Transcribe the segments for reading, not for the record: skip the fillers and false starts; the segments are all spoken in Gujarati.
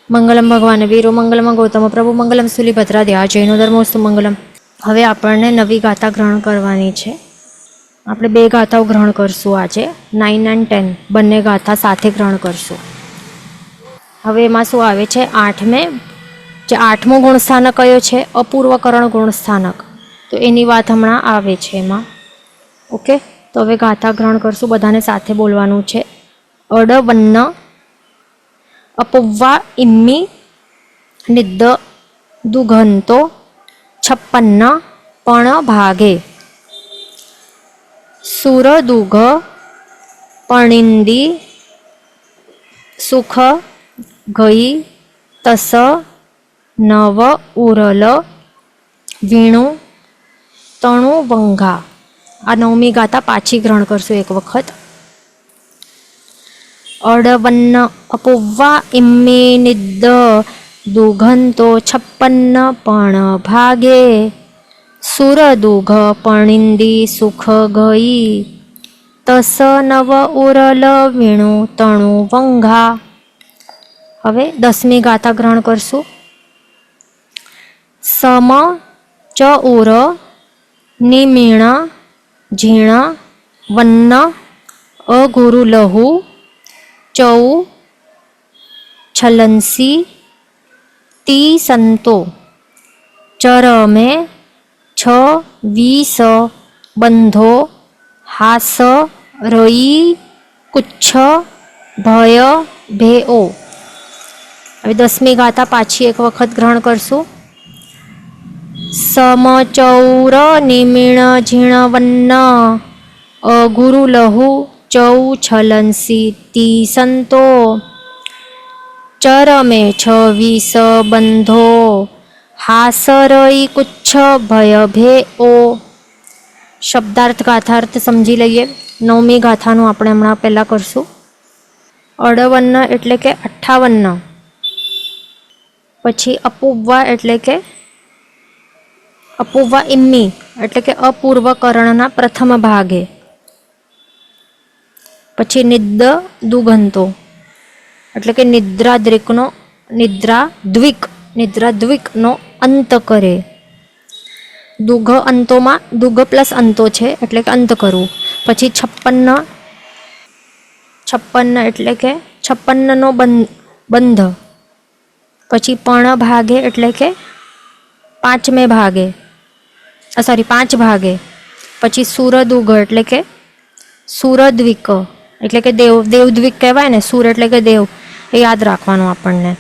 મંગલમ ભગવાન વીરો મંગલમ ગૌતમ પ્રભુ મંગલમ સુલીભદ્રાદ્યા જૈનો ધર્મોસ્તુ મંગલમ. હવે આપણને નવી ગાથા ગ્રહણ કરવાની છે. આપણે 2 ગાથાઓ ગ્રહણ કરશું આજે, 9 અને 10 બંને ગાથા સાથે ગ્રહણ કરશું. હવે એમાં શું આવે છે? 8મે જે 8મો ગુણસ્થાનક કયો છે? અપૂર્વકરણ ગુણસ્થાનક. તો એની વાત હમણાં આવે છે એમાં. ઓકે, તો હવે ગાથા ગ્રહણ કરશું. બધાને સાથે બોલવાનું છે. અડવન્ન અપુવ્વા ઇમ્મી નિદ્દ દુઘંતો છપ્પન્ન પણ ભાગે સુરદુઘ પણિંદી સુખ ગઈ તસ નવ ઉરલ વીણુ તણુ વંઘા. આ 9મી ગાથા પાછી ગ્રહણ કરશું એક વખત. અડવન્ન અપુવ્વા ઇમ્મી નિદ્દ દુઘંતો છપ્પન્ન પણ ભાગે સુરદુઘ પણિંદી સુખ ગઈ તસ નવ ઉરલ વીણુ તણુ વંઘા. હવે 10મી ગાથા ગ્રહણ કરશું. સમ ચ ઉર નિમીણ ઝીણ વન્ન અગુરુ લહુ ચૌ છલંસી તી સંતો ચરમે 26 બંધો હાસ રઈ કુચ્છ ભય ભેઓ. હવે 10મી ગાથા પાછી એક વખત ગ્રહણ કરશું. સમચૌર નિમીણ ઝીણ વન્ન અગુરુ લહુ ચૌ છલંસી તી સંતો ચરમે 26 બંધો હાસરઈ કુચ્છ ભય ભેઓ. શબ્દાર્થ ગાથાર્થ સમજી લઈએ. 9મી ગાથાનું આપણે હમણાં પહેલાં કરશું. અડવન્ન એટલે કે 58. પછી અપુવ્વા એટલે કે અપુવ્વા ઇમ્મી એટલે કે અપૂર્વકરણના પ્રથમ ભાગે. પછી નિદ્દ દુગંતો એટલે કે નિદ્રાદ્વિકનો અંત કરે. દુઘ અંતોમાં દુઘ પ્લસ અંતો છે એટલે કે અંત કરવું. પછી 56 એટલે કે 56નો બંધ. પછી પણ ભાગે એટલે કે 5મે ભાગે 5 ભાગે. પછી સુરદુઘ એટલે કે સુરદ્વિક એટલે કે દેવદ્વિક કહેવાય ને. સુર એટલે કે દેવ, એ યાદ રાખવાનું આપણને.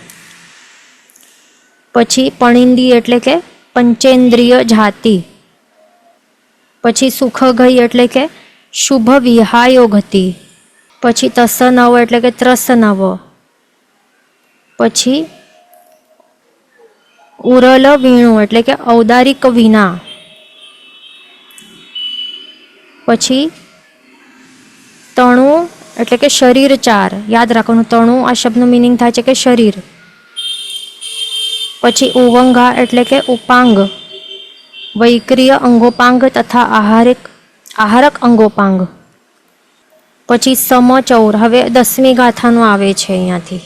પછી પણિંદી એટલે કે પંચેન્દ્રિય જાતિ. પછી સુખ ગઈ એટલે કે શુભ વિહાયો ગતિ. પછી તસ નવ એટલે કે ત્રસ નવ. પછી ઉરલ વીણુ એટલે કે ઔદારિક વિના. પછી તણુ એટલે કે શરીર 4. યાદ રાખવાનું, તણુ આ શબ્દનું મિનિંગ થાય છે કે શરીર. પછી ઉવંઘા એટલે કે ઉપાંગ, વૈક્રિય અંગોપાંગ તથા આહારક અંગોપાંગ. પછી સમચૌર. હવે 10મી ગાથાનું આવે છે. અહીંયાથી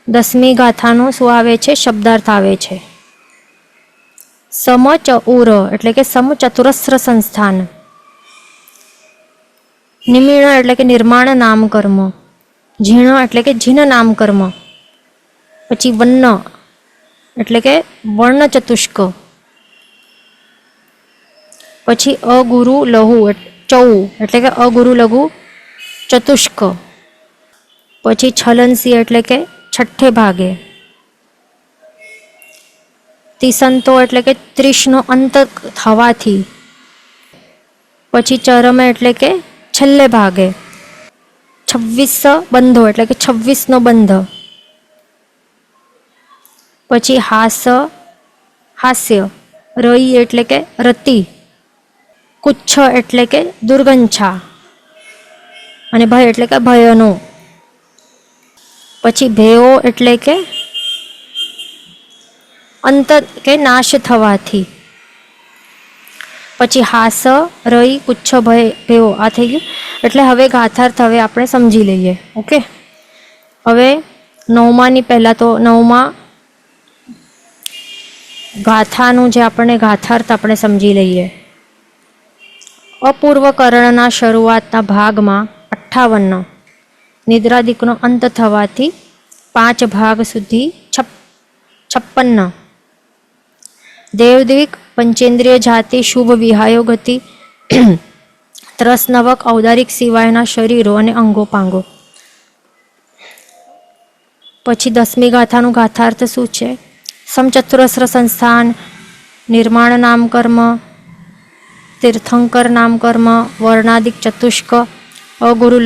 10મી ગાથાનું શું આવે છે? શબ્દાર્થ આવે છે. સમચઉર એટલે કે સમચતુરસ્ર સંસ્થાન. નિમીણ એટલે કે નિર્માણ નામ કર્મ. ઝીણ એટલે કે જીન નામ કર્મ. પછી વન્ન એટલે કે વર્ણ ચતુષ્ક. પછી અગુરુ લહુ ચૌ એટલે કે અગુરુ લઘુ ચતુષ્ક. પછી છલંસી એટલે કે 6ઠ્ઠે ભાગે. તિસંતો એટલે કે 30નો અંત થવાથી. પછી ચરમે એટલે કે છેલ્લે ભાગે. 26 બંધો એટલે કે 26નો બંધ. પછી હાસ્ય રઈ એટલે કે રતિ. કુચ્છ એટલે કે દુર્ગંછા. અને ભય એટલે કે ભયનો. પછી ભેઓ એટલે કે અંત કે નાશ થવાથી. પછી હાસ રઈ કુચ્છ ભય ભેઓ. આ થઈ ગયું. એટલે હવે ગાથાર્થ હવે આપણે સમજી લઈએ. ઓકે, હવે નવમાની પહેલાં તો નવમા ગાથાનું જે આપણને ગાથાર્થ આપણે સમજી લઈએ. અપૂર્વકરણના શરૂઆતના ભાગમાં 58 નિદ્રાદિકનો અંત થવાથી 5 ભાગ સુધી 56 દેવદ્વિક પંચેન્દ્રિય જાતિ શુભ વિહાયો ગતિ ત્રસનવક ઔદારિક સિવાયના શરીરો અને અંગો પાંગો. પછી 10મી ગાથાનું ગાથાર્થ શું છે? સમચતુરસ્ર સંસ્થાન નિર્માણ નામ કર્મ તીર્થંકર નામ કર્મ વર્ણાદિક ચતુષ્ક અગુરુ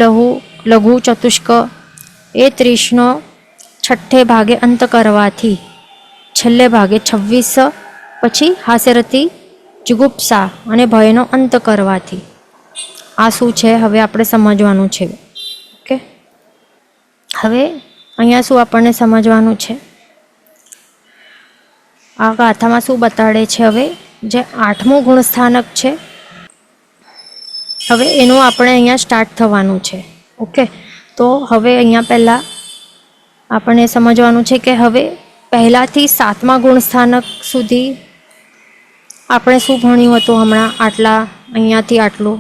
લઘુ ચતુષ્ક એ 30નો છઠ્ઠે ભાગે અંત કરવાથી છેલ્લે ભાગે 26 પછી હાસ્યરતી જુગુપ્સા અને ભયનો અંત કરવાથી. આ શું છે હવે આપણે સમજવાનું છે. ઓકે, હવે અહીંયા શું આપણને સમજવાનું છે? આ ગાથામાં શું બતાડે છે? હવે જે 8મું ગુણસ્થાનક છે, હવે એનું આપણે અહીંયા સ્ટાર્ટ થવાનું છે. ઓકે, તો હવે અહીંયા પહેલાં આપણને સમજવાનું છે કે હવે પહેલાંથી 7મા ગુણસ્થાનક સુધી આપણે શું ભણ્યું હતું હમણાં? આટલા અહીંયાથી આટલું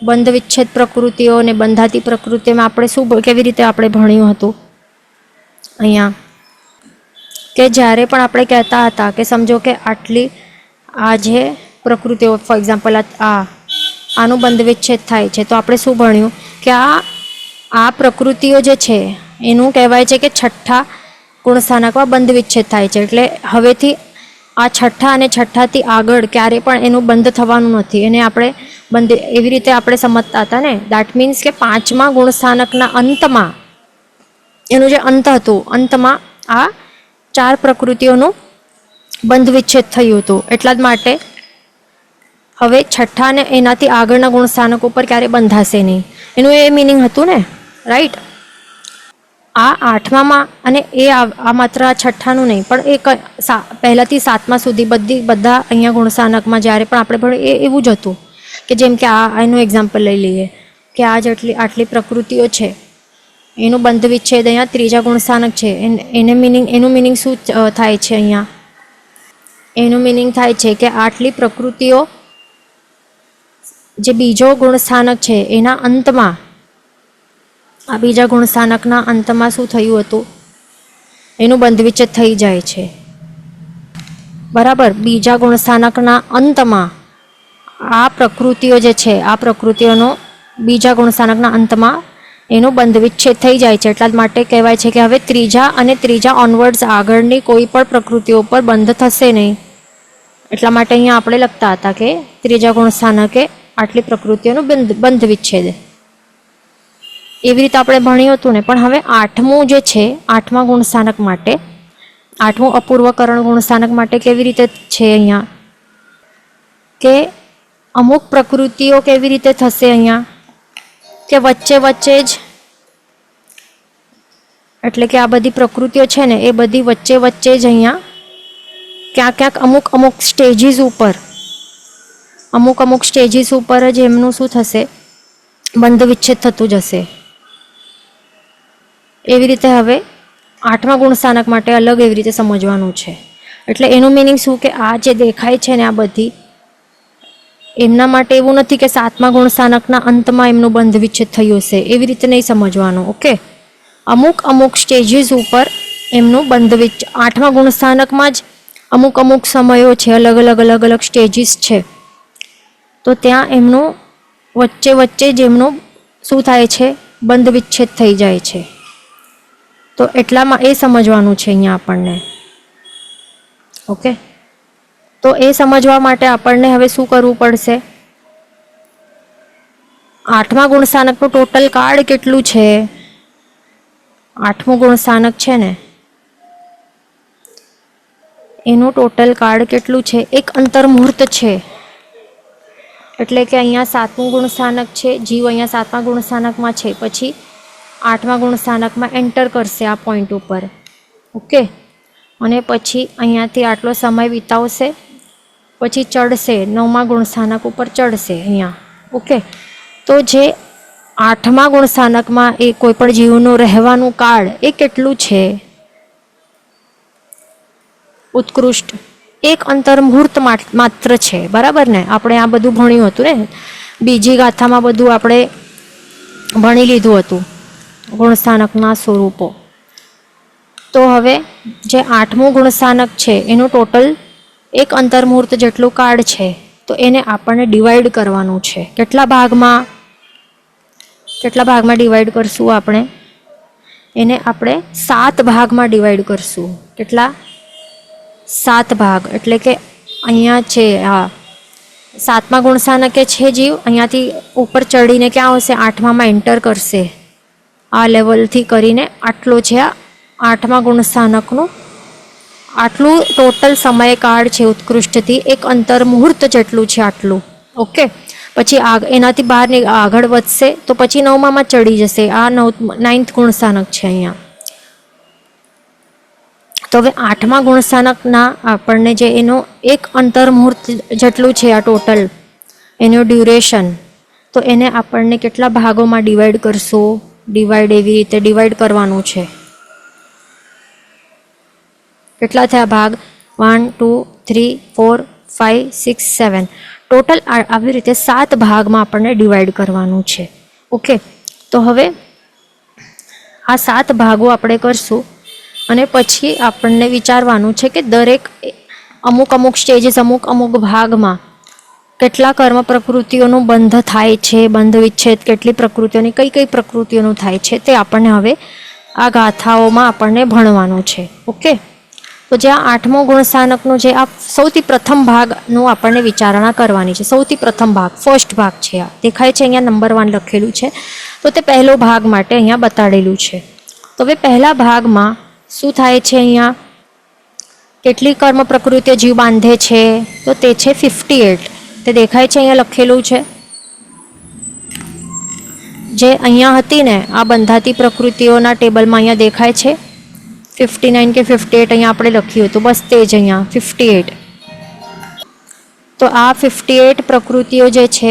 બંધ વિચ્છેદ પ્રકૃતિઓ અને બંધાતી પ્રકૃતિમાં આપણે શું કેવી રીતે આપણે ભણ્યું હતું અહીંયા? કે જ્યારે પણ આપણે કહેતા હતા કે સમજો કે આટલી આ જે પ્રકૃતિઓ, ફોર એક્ઝામ્પલ આનું બંધ વિચ્છેદ થાય છે, તો આપણે શું ભણ્યું કે આ પ્રકૃતિઓ જે છે એનું કહેવાય છે કે છઠ્ઠા ગુણસ્થાનકમાં બંધ વિચ્છેદ થાય છે. એટલે હવેથી આ છઠ્ઠા અને છઠ્ઠાથી આગળ ક્યારે પણ એનું બંધ થવાનું નથી. એને આપણે બંધ એવી રીતે આપણે સમજતા હતા ને. દેટ મીન્સ કે 5મા ગુણસ્થાનકના અંતમાં એનું જે અંત હતું, અંતમાં આ 4 પ્રકૃતિઓનું બંધ વિચ્છેદ થયું હતું. એટલા જ માટે હવે છઠ્ઠા અને એનાથી આગળના ગુણસ્થાનક ઉપર ક્યારે બંધાશે નહીં, એનું એ મિનિંગ હતું ને, રાઈટ? આ 8મામાં અને આ માત્ર આ છઠ્ઠાનું નહીં, પણ એ પહેલાંથી 7મા સુધી બધા અહીંયા ગુણસ્થાનકમાં જ્યારે પણ આપણે ભણીએ એ એવું જ હતું કે જેમ કે એનું એક્ઝામ્પલ લઈ લઈએ કે આ જેટલી આટલી પ્રકૃતિઓ છે એનું બંધ વિચ્છેદ અહીંયા 3જા ગુણસ્થાનક છે. એનું મિનિંગ શું થાય છે અહીંયા? એનું મિનિંગ થાય છે કે આટલી પ્રકૃતિઓ જે બીજો ગુણસ્થાનક છે એના અંતમાં, આ બીજા ગુણસ્થાનકના અંતમાં શું થયું હતું? એનું બંધ વિચ્છેદ થઈ જાય છે. બરાબર, બીજા ગુણસ્થાનકના અંતમાં આ પ્રકૃતિઓ જે છે, આ પ્રકૃતિઓનો બીજા ગુણસ્થાનકના અંતમાં એનું બંધ વિચ્છેદ થઈ જાય છે. એટલા જ માટે કહેવાય છે કે હવે ત્રીજા ઓનવર્ડ્સ આગળની કોઈ પણ પ્રકૃતિઓ પર બંધ થશે નહીં. એટલા માટે અહીંયા આપણે લખતા હતા કે 3જા ગુણસ્થાનકે આટલી પ્રકૃતિઓનું બંધ વિચ્છેદ. એવી રીતે આપણે ભણ્યું હતું ને. પણ હવે 8મું જે છે, 8મા ગુણસ્થાનક માટે, 8મું અપૂર્વકરણ ગુણસ્થાનક માટે કેવી રીતે છે અહીંયા? કે અમુક પ્રકૃતિઓ કેવી રીતે થશે અહીંયા? કે વચ્ચે જ, એટલે કે આ બધી પ્રકૃતિઓ છે ને એ બધી વચ્ચે જ અહીંયા ક્યાંક અમુક સ્ટેજીસ ઉપર જ એમનું શું થશે? બંધ વિચ્છેદ થતું જશે. એવી રીતે હવે 8મા ગુણસ્થાનક માટે અલગ એવી રીતે સમજવાનું છે. એટલે એનું મિનિંગ શું કે આ જે દેખાય છે ને આ બધી, એમના માટે એવું નથી કે 7મા ગુણસ્થાનકના અંતમાં એમનું બંધ વિચ્છેદ થયું હશે, એવી રીતે નહીં સમજવાનું. ઓકે, અમુક સ્ટેજીસ ઉપર એમનું બંધ વિચ્છેદ, 8મા ગુણસ્થાનકમાં જ અમુક સમયો છે, અલગ અલગ સ્ટેજીસ છે. તો ત્યાં એમનું વચ્ચે જ એમનું શું થાય છે? બંધ વિચ્છેદ થઈ જાય છે. તો એટલામાં એ સમજવાનું છે અહીંયા આપણને. ઓકે, તો એ સમજવા માટે આપણને હવે શું કરવું પડશે? 8મા ગુણસ્થાનકનું ટોટલ કાર્ડ કેટલું છે? 8મું ગુણસ્થાનક છે ને એનું ટોટલ કાર્ડ કેટલું છે? એક અંતર્મુહૂર્ત છે. એટલે કે અહીંયા 7મું ગુણસ્થાનક છે, જીવ અહીંયા 7મા ગુણસ્થાનકમાં છે, પછી 8મા ગુણસ્થાનકમાં એન્ટર કરશે આ પોઈન્ટ ઉપર. ઓકે, અને પછી અહીંયાથી આટલો સમય વિતાવશે, પછી ચડશે 9મા ગુણસ્થાનક ઉપર ચડશે અહીંયા. ઓકે, તો જે 8મા ગુણસ્થાનકમાં એ કોઈ પણ જીવનું રહેવાનું કાળ એ કેટલું છે? ઉત્કૃષ્ટ એક અંતર્મુહૂર્ત માત્ર છે, બરાબર ને? આપણે આ બધું ભણ્યું હતું ને, બીજી ગાથામાં બધું આપણે ભણી લીધું હતું ગુણસ્થાનકના સ્વરૂપો. તો હવે જે 8મું ગુણસ્થાનક છે એનું ટોટલ એક અંતર્મુહૂર્ત જેટલું કાળ છે, તો એને આપણને ડિવાઈડ કરવાનું છે. કેટલા ભાગમાં ડિવાઈડ કરશું આપણે? એને આપણે 7 ભાગમાં ડિવાઈડ કરશું. કેટલા? 7 ભાગ. એટલે કે અહીંયા છે, હા, 7મા ગુણસ્થાનકે છે જીવ, અહીંયાથી ઉપર ચડીને ક્યાં આવશે? 8મામાં એન્ટર કરશે. આ લેવલથી કરીને આટલો છે આ 8મા ગુણસ્થાનકનું આટલું ટોટલ સમયકાળ છે ઉત્કૃષ્ટથી, એક અંતર્મુહૂર્ત જેટલું છે આટલું. ઓકે, પછી એનાથી બહાર આગળ વધશે તો પછી 9મામાં ચડી જશે. આ 9th ગુણસ્થાનક છે અહીંયા. તો હવે 8મા ગુણસ્થાનકના આપણને જે એનો એક અંતર્મુહૂર્ત જેટલું છે આ ટોટલ એનું ડ્યુરેશન, તો એને આપણને કેટલા ભાગોમાં ડિવાઈડ કરશું? ડિવાઈડ એવી રીતે ડિવાઈડ કરવાનું છે. કેટલા થયા ભાગ? 1 2 3 4 5 6 7. ટોટલ આવી રીતે 7 ભાગમાં આપણને ડિવાઈડ કરવાનું છે. ઓકે, તો હવે આ 7 ભાગો આપણે કરશું અને પછી આપણને વિચારવાનું છે કે દરેક અમુક સ્ટેજીસ અમુક ભાગમાં કેટલા કર્મ પ્રકૃતિઓનું બંધ થાય છે, બંધ વિચ્છેદ કેટલી પ્રકૃતિઓની કઈ પ્રકૃતિઓનું થાય છે, તે આપણને હવે આ ગાથાઓમાં આપણને ભણવાનું છે. ઓકે, તો જે આ 8મો ગુણસ્થાનકનું જે આ સૌથી પ્રથમ ભાગનું આપણને વિચારણા કરવાની છે. સૌથી પ્રથમ ભાગ, ફર્સ્ટ ભાગ છે. આ દેખાય છે અહીંયા નંબર 1 લખેલું છે, તો તે પહેલો ભાગ માટે અહીંયા બતાડેલું છે. તો હવે પહેલા ભાગમાં શું થાય છે? અહીંયા કેટલી કર્મ પ્રકૃતિઓ જીવ બાંધે છે? તો તે છે 58. તે દેખાય છે અહીંયા લખેલું છે. જે અહીંયા હતી ને આ બંધાતી પ્રકૃતિઓના ટેબલમાં અહીંયા દેખાય છે 59 કે 58 અહીંયા આપણે લખ્યું હતું, બસ તે જ અહીંયા 58. તો આ 58 પ્રકૃતિઓ જે છે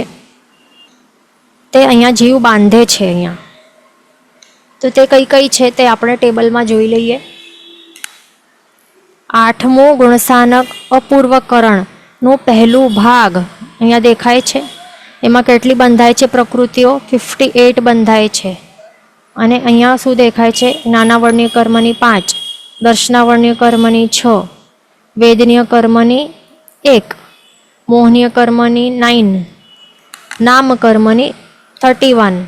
તે અહીંયા જીવ બાંધે છે અહીંયા. તો તે કઈ છે તે આપણે ટેબલમાં જોઈ લઈએ. 8મો ગુણસ્થાનક અપૂર્વકરણનો પહેલું ભાગ અહીંયા દેખાય છે. એમાં કેટલી બંધાય છે પ્રકૃતિઓ? 58 બંધાય છે. અને અહીંયા શું દેખાય છે? નાના વર્ણ્ય કર્મની 5, દર્શના વર્ણ્ય કર્મની 6, વેદનીય કર્મની 1, મોહનીય કર્મની 9, નામ કર્મની 31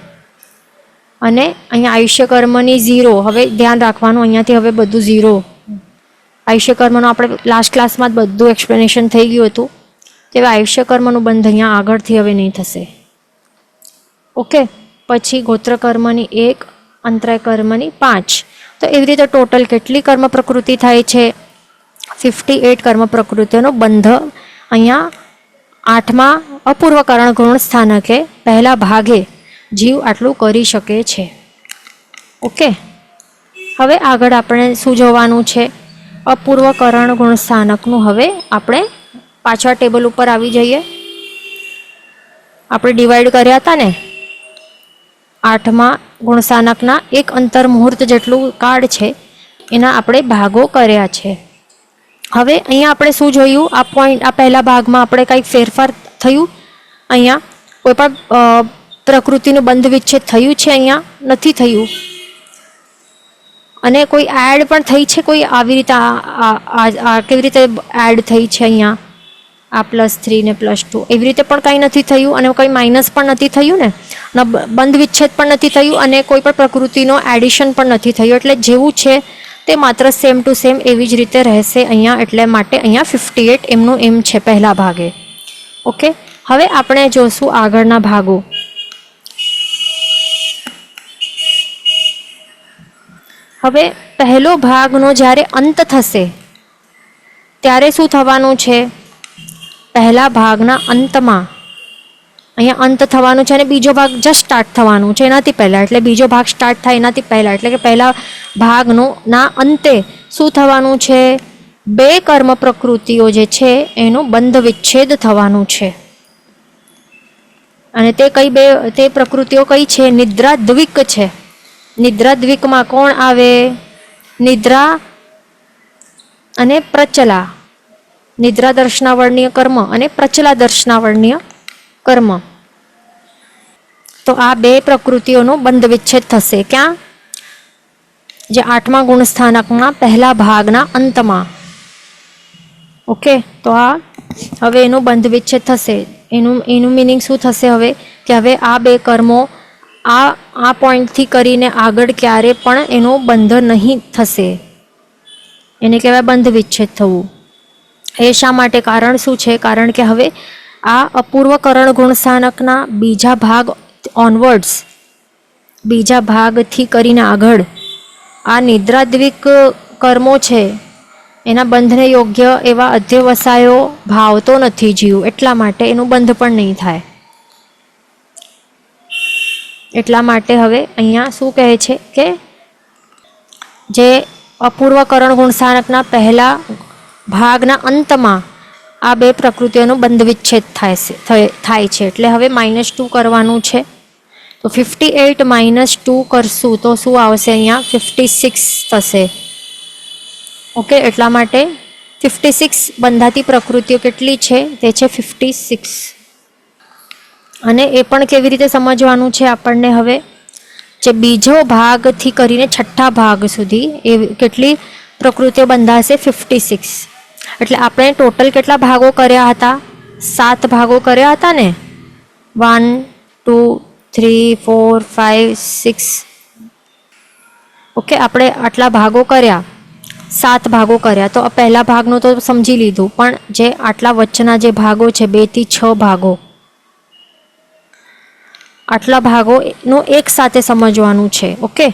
અને અહીંયા આયુષ્ય કર્મની 0. હવે ધ્યાન રાખવાનું, અહીંયાથી હવે બધું 0. આયુષ્ય કર્મનું આપણે લાસ્ટ ક્લાસમાં જ બધું એક્સપ્લેનેશન થઈ ગયું હતું. તેવા આયુષ્ય કર્મનું બંધ અહીંયા આગળથી હવે નહીં થશે. ઓકે, પછી ગોત્ર કર્મની 1, અંતરાય કર્મની 5. તો એવી રીતે ટોટલ કેટલી કર્મ પ્રકૃતિ થાય છે? 58 કર્મ પ્રકૃતિઓનો બંધ અહીંયા 8મા અપૂર્વકરણ ગુણ સ્થાનકે પહેલા ભાગે જીવ આટલું કરી શકે છે. ઓકે, હવે આગળ આપણે શું જોવાનું છે? અપૂર્વકરણ ગુણ સ્થાનકનું હવે આપણે પાછા ટેબલ ઉપર આવી જઈએ. આપણે ડિવાઈડ કર્યા હતા ને 8મા ગુણસ્થાનકના એક અંતર્મુહૂર્ત જેટલું કાળ છે એના આપણે ભાગો કર્યા છે. હવે અહીંયા આપણે શું જોયું? આ પોઈન્ટ, આ પહેલા ભાગમાં આપણે કંઈક ફેરફાર થયું? અહીંયા કોઈ પણ પ્રકૃતિનું બંધ વિચ્છેદ થયું છે? અહીંયા નથી થયું. અને કોઈ એડ પણ થઈ છે? કોઈ આવી રીતે આ કેવી રીતે એડ થઈ છે? અહીંયા આ +3 ને +2 એવી રીતે પણ કંઈ નથી થયું અને કંઈ માઇનસ પણ નથી થયું ને, બંધ વિચ્છેદ પણ નથી થયું અને કોઈ પણ પ્રકૃતિનો એડિશન પણ નથી થયું. એટલે જેવું છે તે માત્ર સેમ ટુ સેમ એવી જ રીતે રહેશે અહીંયા. એટલે માટે અહીંયા 58 એમનું એમ છે પહેલા ભાગે. ઓકે, હવે આપણે જોશું આગળના ભાગો. હવે પહેલો ભાગનો જ્યારે અંત થશે ત્યારે શું થવાનું છે? પહેલા ભાગના અંતમાં અહીંયા અંત થવાનું છે અને બીજો ભાગ જસ્ટ સ્ટાર્ટ થવાનું છે એનાથી પહેલાં. એટલે બીજો ભાગ સ્ટાર્ટ થાય એનાથી પહેલાં, એટલે કે પહેલા ભાગનો ના અંતે શું થવાનું છે? 2 કર્મ પ્રકૃતિઓ જે છે એનું બંધ વિચ્છેદ થવાનું છે. અને તે પ્રકૃતિઓ કઈ છે? નિદ્રા દ્વિક છે. નિદ્રા દ્વિકમાં કોણ આવે? નિદ્રા અને પ્રચલા. નિદ્રા દર્શનાવર્ણીય કર્મ અને પ્રચલા દર્શનાવર્ણીય કર્મ. તો આ બે પ્રકૃતિઓનો બંધ વિચ્છેદ થશે. ક્યાં? જે 8મા ગુણસ્થાનકના પહેલા ભાગના અંતમાં. ઓકે, તો આ હવે એનો બંધ વિચ્છેદ થશે. એનું મિનિંગ શું થશે હવે? કે હવે આ બે કર્મો આ પોઈન્ટથી કરીને આગળ ક્યારે પણ એનો બંધ નહીં થશે. એને કહેવાય બંધ વિચ્છેદ થવું. એ શા માટે? કારણ શું છે? કારણ કે હવે આ અપૂર્વ કરણ ગુણસ્થાનકના બીજા ભાગ ઓનવર્ડ્સ, બીજા ભાગથી કરીને આગળ આ નિદ્રાદ્વિક કર્મો છે એના બંધને યોગ્ય એવા અધ્યવસાયો ભાવતો નથી જીવ, એટલા માટે એનું બંધ પણ નહીં થાય. એટલા માટે હવે અહીંયા શું કહે છે કે જે અપૂર્વ કરણ ગુણસ્થાનકના પહેલા ભાગના અંતમાં આ બે પ્રકૃતિઓનો બંધ વિચ્છેદ થાય છે. એટલે હવે -2 કરવાનું છે. તો 58 - 2 કરશું તો શું આવશે? અહીંયા 56 થશે. ઓકે, એટલા માટે 56 બંધાતી પ્રકૃતિઓ કેટલી છે? તે છે 56. અને એ પણ કેવી રીતે સમજવાનું છે આપણને? હવે જે બીજો ભાગથી કરીને છઠ્ઠા ભાગ સુધી એ કેટલી પ્રકૃતિઓ બંધાશે? 56. એટલે આપણે ટોટલ કેટલા ભાગો કર્યા હતા? 7 ભાગો કર્યા હતા ને. 1 2 3 4 5 6. ઓકે, આપણે આટલા ભાગો કર્યા, 7 ભાગો કર્યા. તો પહેલા ભાગનું તો સમજી લીધું, પણ જે આટલા વચ્ચેના જે ભાગો છે 2 થી 6 ભાગો, આટલા ભાગોનું એક સાથે સમજવાનું છે. ઓકે,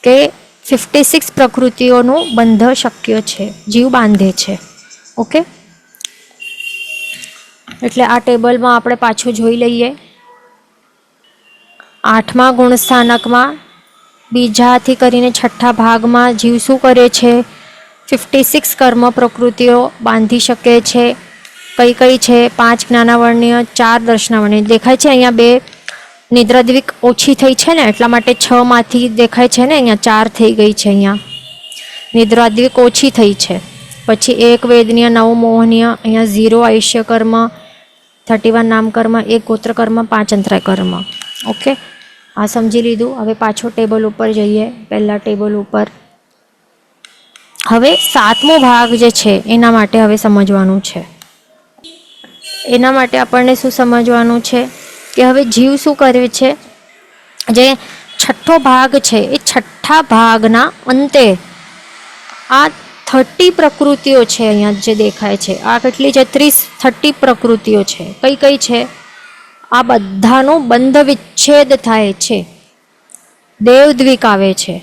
કે 56 પ્રકૃતિઓનું બંધ શક્ય છે, જીવ બાંધે છે. ઓકે, એટલે આ ટેબલમાં આપણે પાછું જોઈ લઈએ. 8મા ગુણસ્થાનકમાં બીજાથી કરીને છઠ્ઠા ભાગમાં જીવ શું કરે છે? 56 કર્મ પ્રકૃતિઓ બાંધી શકે છે. કઈ કઈ છે? 5 જ્ઞાનાવર્ણીય, 4 દર્શનાવર્ણીય. દેખાય છે અહીંયા 2 નિદ્રાદ્વિક ઓછી થઈ છે ને, એટલા માટે 6 માંથી દેખાય છે ને અહીંયા 4 થઈ ગઈ છે. અહીંયા નિદ્રાદ્વિક ઓછી થઈ છે. પછી 1 વેદનીય, 9 મોહનીય, અહીંયા 0 આયુષ્ય કર્મ, 31 નામ કર્મ, 1 ગોત્ર કર્મ, 5 અંતરાય કર્મ. ઓકે, આ સમજી લીધું. હવે પાછો ટેબલ ઉપર જઈએ, પહેલા ટેબલ ઉપર. હવે 7મો ભાગ જે છે એના માટે હવે સમજવાનું છે. એના માટે આપણને શું સમજવાનું છે કે હવે જીવ શું કરે છે? જે છઠ્ઠો ભાગ છે એ છઠ્ઠા ભાગના અંતે આ 30 પ્રકૃતિઓ છે અહીંયા જે દેખાય છે. આ કેટલી છે? 30 પ્રકૃતિઓ છે. કઈ કઈ છે? આ બધાનો બંધ વિચ્છેદ થાય છે. દેવદ્વિક આવે છે.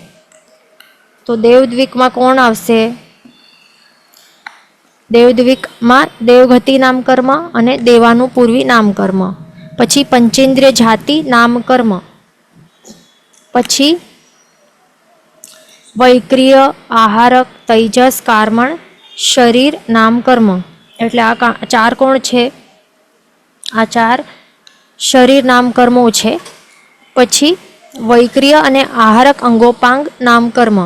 તો દેવદ્વિકમાં કોણ આવશે? દેવદ્વિકમાં દેવગતિ નામ કર્મ અને દેવાનું પૂર્વી નામ કર્મ. પછી પંચેન્દ્રિય જાતિ નામ કર્મ. પછી વૈક્રિય, આહારક, તૈજસ, કાર્મણ, શરીર નામ કર્મ. એટલે આ 4 કોણ છે? આ 4 શરીર નામ કર્મો છે. પછી વૈક્રિય અને આહારક અંગોપાંગ નામ કર્મ.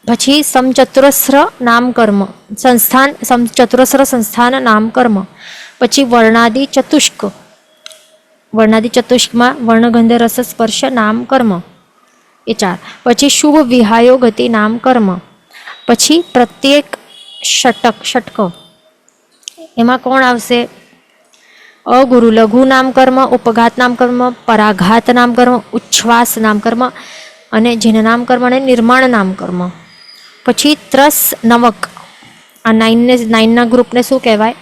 પછી સમચતુરસ્ર નામ કર્મ સંસ્થાન, સમચતુરસ્ર સંસ્થાન નામ કર્મ. પછી વર્ણાદિ ચતુષ્ક, વર્ણાદિ ચતુષ્કમાં વર્ણગંધ રસ સ્પર્શ નામ કર્મ, એ 4. પછી શુભ વિહાયો ગતિ નામ કર્મ. પછી પ્રત્યેક ષટક, એમાં કોણ આવશે? અગુરુ લઘુ નામ કર્મ, ઉપઘાત નામ કર્મ, પરાઘાત નામ કર્મ, ઉચ્છ્વાસ નામ કર્મ અને જીન નામ કર્મ અને નિર્માણ નામ કર્મ. પછી ત્રસ નવક, આ 9ના ગ્રુપને શું કહેવાય?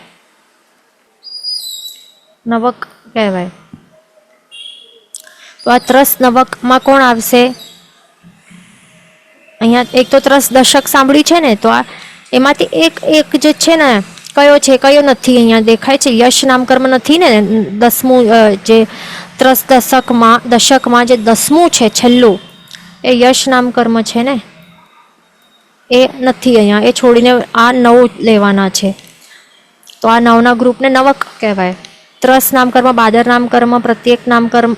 નવક કહેવાય. તો આ ત્રસ નવકમાં કોણ આવશે? અહીંયા એક તો ત્રસ દશક સાંભળ્યું છે ને, તો આ એમાંથી એક જે છે ને, કયો છે કયો નથી? અહીંયા દેખાય છે યશ નામ કર્મ નથી ને. 10મું જે ત્રસ દશકમાં જે 10મું છે છેલ્લું, એ યશ નામ કર્મ છે ને, એ નથી અહીંયા. એ છોડીને આ 9 લેવાના છે. તો આ 9ના ગ્રુપને નવક કહેવાય. ત્રસ નામકર્મ, બાદર નામકર્મ, પ્રત્યેક નામકર્મ,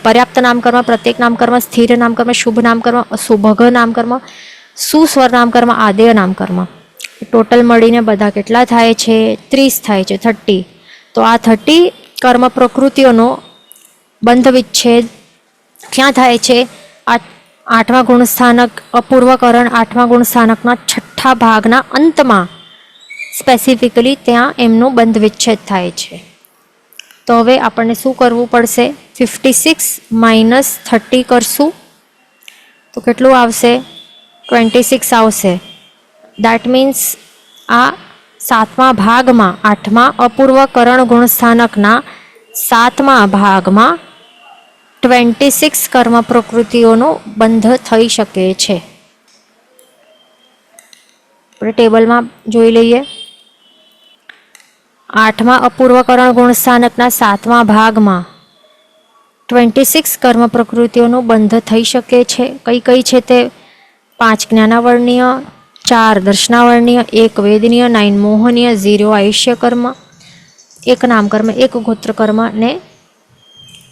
પર્યાપ્ત નામકર્મ, પ્રત્યેક નામકર્મ, સ્થિર નામકર્મ, શુભ નામકર્મ, સુભગ નામકર્મ, સુસ્વર નામકર્મ, આદેય નામકર્મ. ટોટલ મળીને બધા કેટલા થાય છે? 30 થાય છે, 30. તો આ 30 કર્મ પ્રકૃતિઓનો બંધ વિચ્છેદ ક્યાં થાય છે? આ 8મા ગુણસ્થાનક અપૂર્વકરણ 8મા ગુણસ્થાનકના 6ઠ્ઠા ભાગના અંતમાં સ્પેસિફિકલી ત્યાં એમનો બંધ વિચ્છેદ થાય છે. તો હવે આપણને શું કરવું પડશે? 56 - 30 કરશું તો કેટલું આવશે? 26 આવશે. દેટ મીન્સ આ 7મા ભાગમાં 8મા અપૂર્વકરણ ગુણસ્થાનકના 7મા ભાગમાં 26 કર્મ પ્રકૃતિઓનો બંધ થઈ શકે છે. આપણે ટેબલમાં જોઈ લઈએ. 8મા અપૂર્વકરણ ગુણસ્થાનકના 7મા ભાગમાં 26 કર્મ પ્રકૃતિઓનો બંધ થઈ શકે છે. કઈ કઈ છે તે? 5 જ્ઞાનાવર્ણીય, 4 દર્શનાવર્ણીય, 1 વેદનીય, 9 મોહનીય, 0 આયુષ્ય કર્મ, 1 નામકર્મ, 1 ગોત્ર કર્મ ને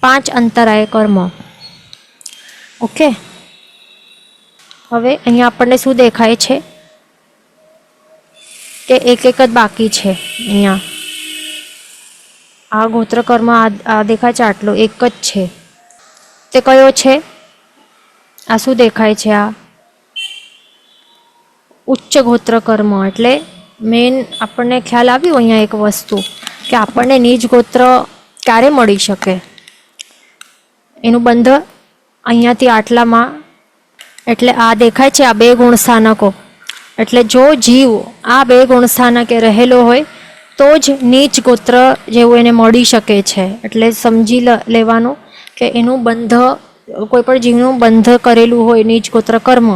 5 અંતરાય કર્મ. ઓકે, હવે અહીંયા આપણને શું દેખાય છે કે એક જ બાકી છે. અહીંયા આ ગોત્ર કર્મ આ દેખાય છે, આટલો એક જ છે. તે કયો છે? આ શું દેખાય છે? આ ઉચ્ચ ગોત્ર કર્મ. એટલે મેન આપણને ખ્યાલ આવ્યો અહીંયા એક વસ્તુ કે આપણને નીચ ગોત્ર ક્યારે મળી શકે, એનું બંધ અહીંયાથી આટલામાં. એટલે આ દેખાય છે, આ 2 ગુણસ્થાનકો. એટલે જો જીવ આ 2 ગુણસ્થાનકે રહેલો હોય તો જ નીચ ગોત્ર જેવું એને મળી શકે છે. એટલે સમજી લેવાનું કે એનું બંધ, કોઈ પણ જીવનું બંધ કરેલું હોય નીચ ગોત્ર કર્મ,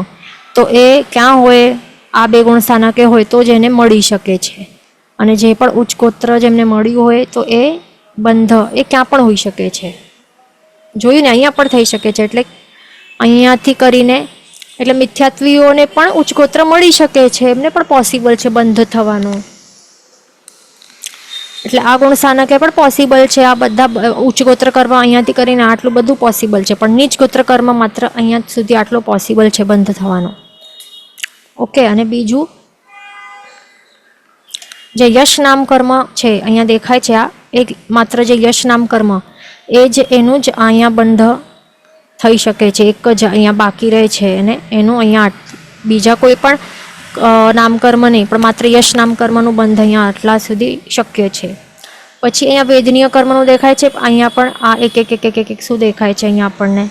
તો એ ક્યાં હોય? આ 2 ગુણસ્થાનકે હોય તો જ એને મળી શકે છે. અને જે પણ ઉચ્ચ ગોત્ર જેમને મળ્યું હોય તો એ બંધ એ ક્યાં પણ હોઈ શકે છે. જોયું ને, અહીંયા પણ થઈ શકે છે. એટલે અહીંયાથી કરીને એટલે મિથ્યાત્વીઓને પણ ઉચ્ચ ગોત્ર મળી શકે છે, એમને પણ પોસિબલ છે બંધ થવાનું. એટલે આ ગુણસ્થાનકે પણ પોસિબલ છે. આ બધા ઉચ્ચ ગોત્ર કર્મ અહીંયાથી કરીને આટલું બધું પોસિબલ છે, પણ નીચ ગોત્ર કર્મ માત્ર અહીંયા સુધી આટલો પોસિબલ છે બંધ થવાનો. ઓકે, અને બીજું જે યશ નામ કર્મ છે અહીંયા દેખાય છે, આ એક માત્ર જે યશ નામ કર્મ એ જ એનું જ અહીંયા બંધ થઈ શકે છે. એક જ અહીંયા બાકી રહે છે અને એનું અહીંયા બીજા કોઈ પણ નામકર્મ નહીં, પણ માત્ર યશ નામકર્મનું બંધ અહીંયા આટલા સુધી શક્ય છે. પછી અહીંયા વેદનીય કર્મનું દેખાય છે. અહીંયા પણ આ એક શું દેખાય છે અહીંયા આપણને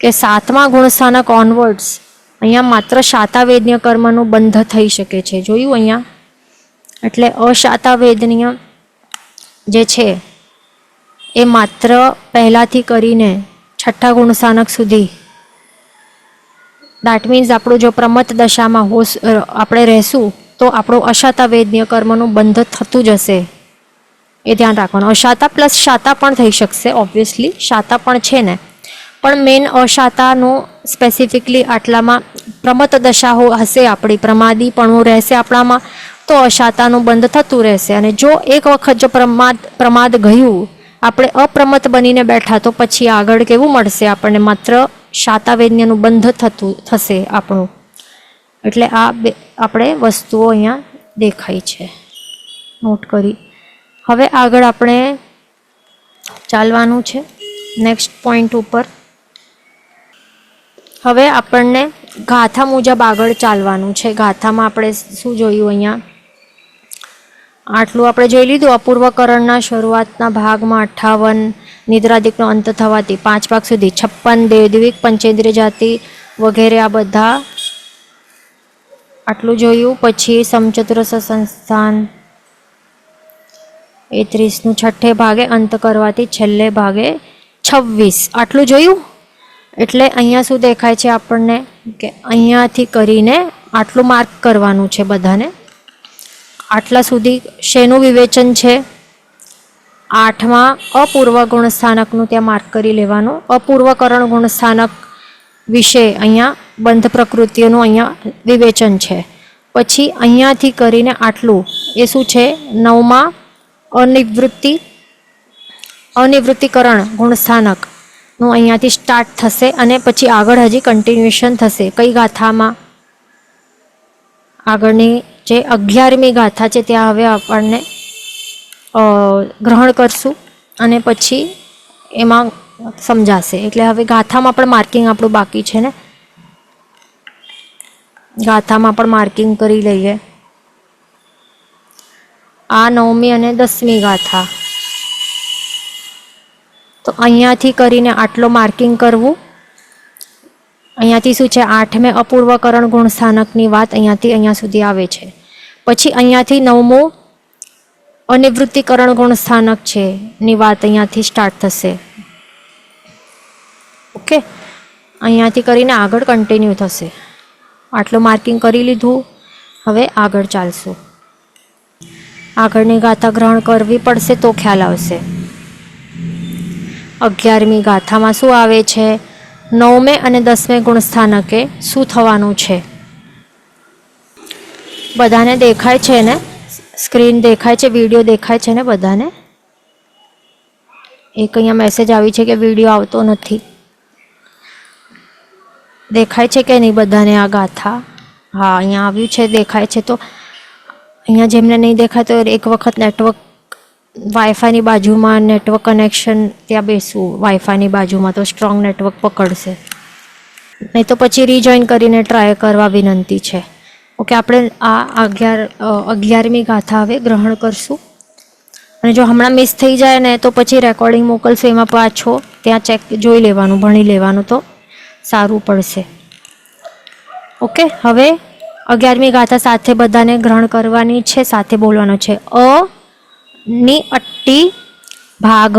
કે 7મા ગુણસ્થાનક ઓનવર્ડ્સ અહીંયા માત્ર શાતાવેદનીય કર્મનું બંધ થઈ શકે છે. જોયું અહીંયા? એટલે અશાતાવેદનીય જે છે એ માત્ર પહેલાંથી કરીને 6ઠ્ઠા ગુણસ્થાનક સુધી, દેટ મીન્સ આપણું જો પ્રમત દશામાં આપણે રહેશું તો આપણું અશાતાવેદનીય કર્મનું બંધ થતું જ હશે. એ ધ્યાન રાખવાનું. અશાતા પ્લસ શાતા પણ થઈ શકશે, ઓબ્વિયસલી શાતા પણ છે ને, પણ મેન અશાતાનું સ્પેસિફિકલી આટલામાં પ્રમત દશા હશે, આપણી પ્રમાદીપણું રહેશે આપણામાં, તો અશાતાનું બંધ થતું રહેશે. અને જો એક વખત જો પ્રમાદ ગયું, આપણે અપ્રમત બનીને બેઠા, તો પછી આગળ કેવું મળશે આપણને? માત્ર શાતાવેદનીયનું બંધ થશે આપણું. એટલે આ આપણે વસ્તુઓ અહીંયા દેખાય છે, નોટ કરી. હવે આગળ આપણે ચાલવાનું છે નેક્સ્ટ પોઈન્ટ ઉપર. હવે આપણને ગાથા મુજબ આગળ ચાલવાનું છે. ગાથામાં આપણે શું જોયું? અહીંયા આટલું આપણે જોઈ લીધું. અપૂર્વકરણના શરૂઆતના ભાગમાં 58, નિદ્રાદિકનો અંત થવાથી 5 ભાગ સુધી 56, દેવદિવિક, પંચેન્દ્રિય જાતિ વગેરે આ બધા આટલું જોયું. પછી સમચતુરસ સંસ્થાન 31નું છઠ્ઠે ભાગે અંત કરવાથી છેલ્લે ભાગે 26, આટલું જોયું. એટલે અહીંયા શું દેખાય છે આપણને કે અહીંયાથી કરીને આટલું માર્ક કરવાનું છે બધાને. આટલા સુધી શેનું વિવેચન છે? 8મા અપૂર્વ ગુણસ્થાનકનું ત્યાં માર્ક કરી લેવાનું. અપૂર્વકરણ ગુણસ્થાનક વિશે અહીંયા બંધ પ્રકૃતિઓનું અહીંયા વિવેચન છે. પછી અહીંયાથી કરીને આટલું એ શું છે? 9મા અનિવૃત્તિ અનિવૃત્તિકરણ ગુણસ્થાનકનું અહીંયાથી સ્ટાર્ટ થશે અને પછી આગળ હજી કન્ટિન્યુએશન થશે. કઈ ગાથામાં? આગળની જે 11મી ગાથા છે ત્યાં હવે આપણને ગ્રહણ કરશું અને પછી એમાં સમજાશે. એટલે હવે ગાથામાં પણ માર્કિંગ આપણું બાકી છે ને, ગાથામાં પણ માર્કિંગ કરી લઈએ. આ 9મી અને 10મી ગાથા, તો અહીંયાથી કરીને આટલો માર્કિંગ કરવું. અહીંયાથી શું છે, 8મે અપૂર્વકરણ ગુણસ્થાનકની વાત અહીંયાથી અહીંયા સુધી આવે છે. પછી અહીંયાથી 9મું અનિવૃત્તિકરણ ગુણસ્થાનક છે ની વાત અહીંયાથી સ્ટાર્ટ થશે. ઓકે, અહીંયાથી કરીને આગળ કન્ટિન્યુ થશે. આટલું માર્કિંગ કરી લીધું, હવે આગળ ચાલશું. આગળની ગાથા ગ્રહણ કરવી પડશે તો ખ્યાલ આવશે. 11મી ગાથામાં શું આવે છે? 9મે અને 10મે ગુણસ્થાનકે શું થવાનું છે? બધાને દેખાય છે ને? સ્ક્રીન દેખાય છે, વિડીયો દેખાય છે ને બધાને? એક અહીંયા મેસેજ આવી છે કે વિડીયો આવતો નથી. દેખાય છે કે નહીં બધાને આ ગાથા? હા, અહીંયા આવ્યું છે, દેખાય છે. તો અહીંયા જેમને નહીં દેખાય તો એક વખત નેટવર્ક, વાઈફાઈની બાજુમાં નેટવર્ક કનેક્શન ત્યાં બેસવું, વાઈફાઈની બાજુમાં, તો સ્ટ્રોંગ નેટવર્ક પકડશે. નહીં તો પછી રીજોઈન કરીને ટ્રાય કરવા વિનંતી છે. ઓકે, આપણે આ 11મી ગાથા હવે ગ્રહણ કરશું. અને જો હમણાં મિસ થઈ જાય ને તો પછી રેકોર્ડિંગ મોકલશું, એમાં પાછો ત્યાં ચેક જોઈ લેવાનું, ભણી લેવાનું, તો સારું પડશે. ઓકે, હવે 11મી ગાથા સાથે બધાને ગ્રહણ કરવાની છે, સાથે બોલવાનો છે. ની અટ્ટી ભાગ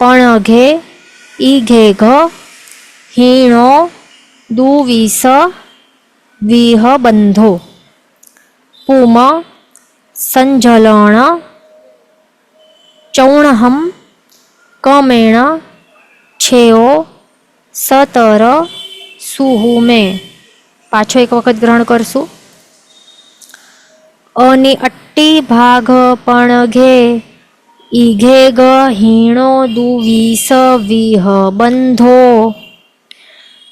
પણઘે ઈ ઘેઘ હીણો દુવીસ વિહ બંધો પુમ સંજલણ ચૌણહમ કમેણ છેઓ સતર સુહુમે. પાછો એક વખત ગ્રહણ કરશું. અની અટ્ટી ભાગ પણઘે ઈ ઘેઘ હીણો દુવીસ વિહ બંધો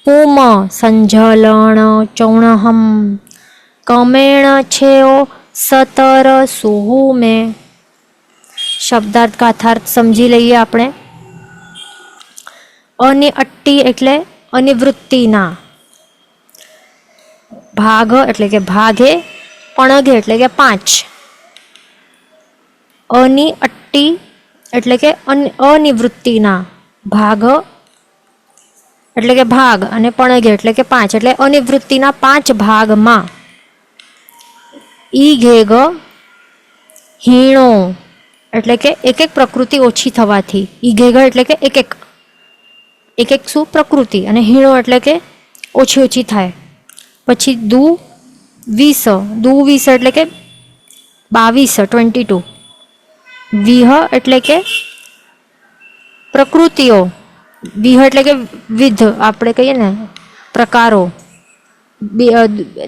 પુમ સંજલણ ચૌણહમ કમેણ છેઓ સતર સુહુમે. શબ્દાર્થ ગાથાર્થ સમજી લઈએ આપણે. અની અટ્ટી એટલે અનિવૃત્તિના, ભાગ એટલે કે ભાગે, પણઘે એટલે કે 5. અની અટ્ટી એટલે કે અનિવૃત્તિના, ભાગ એટલે કે ભાગ, અને પણઘે એટલે કે 5, એટલે અનિવૃત્તિના 5 ભાગમાં. ઈ ઘેઘ હીણો એટલે કે એક એક પ્રકૃતિ ઓછી થવાથી. ઈ ઘેઘ એટલે કે એક એક શું પ્રકૃતિ, અને હીણો એટલે કે ઓછી ઓછી થાય. પછી દુવીસ એટલે કે 22, 22. વિહ એટલે કે પ્રકૃતિઓ, વિહ એટલે કે વિધ, આપણે કહીએ ને પ્રકારો,